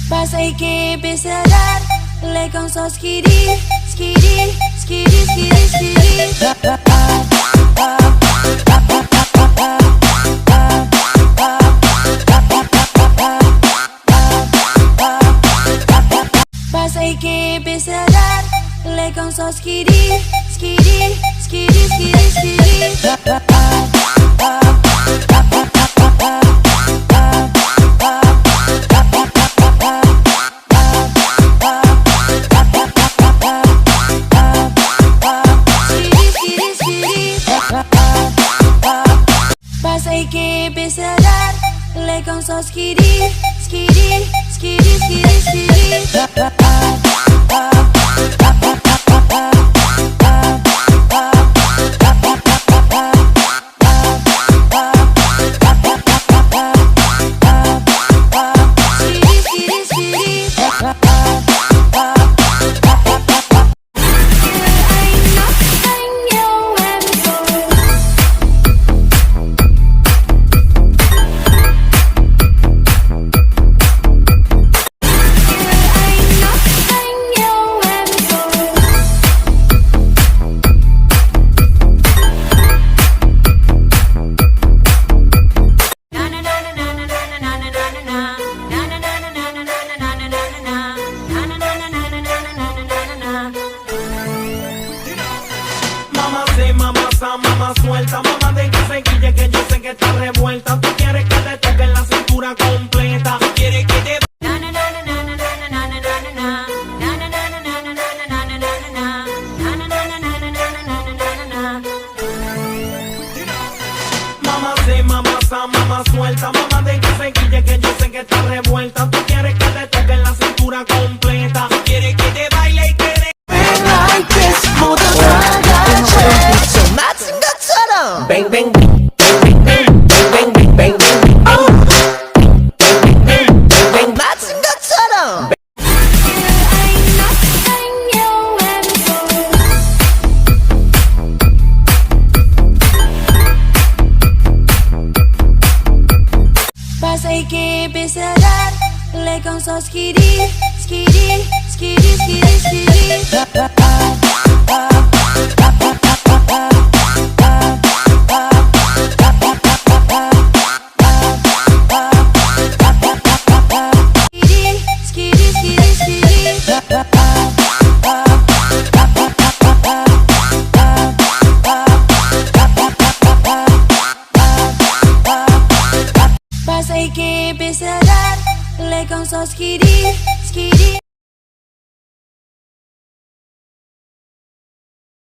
Passa aí que empieza a dar, le con so skiri, skiri, skiri, skiri, skiri. Passa aí que empieza a dar, le con so skiri, skiri, skiri, skiri, skiri. Passa aí que empieza a dar, le con so skiri, skiri, skiri, skiri, skiri. Mamá suelta, mamá de que se quille, que yo sé que está revuelta. Tú quieres que te toquen la cintura completa. Tú quieres que te... Mamá suelta, mamá de que se quille, que yo sé que está revuelta. Tú quieres que te toquen la cintura completa. Tú quieres que te baile y te dé. Bang bang bang bang bang bang bang bang bang 맞은 것처럼. Passa aí que empieza a dar, le con so skiri, skiri, skiri, skiri, skiri. Passa aí que empieza a dar, le con so skiri, skiri.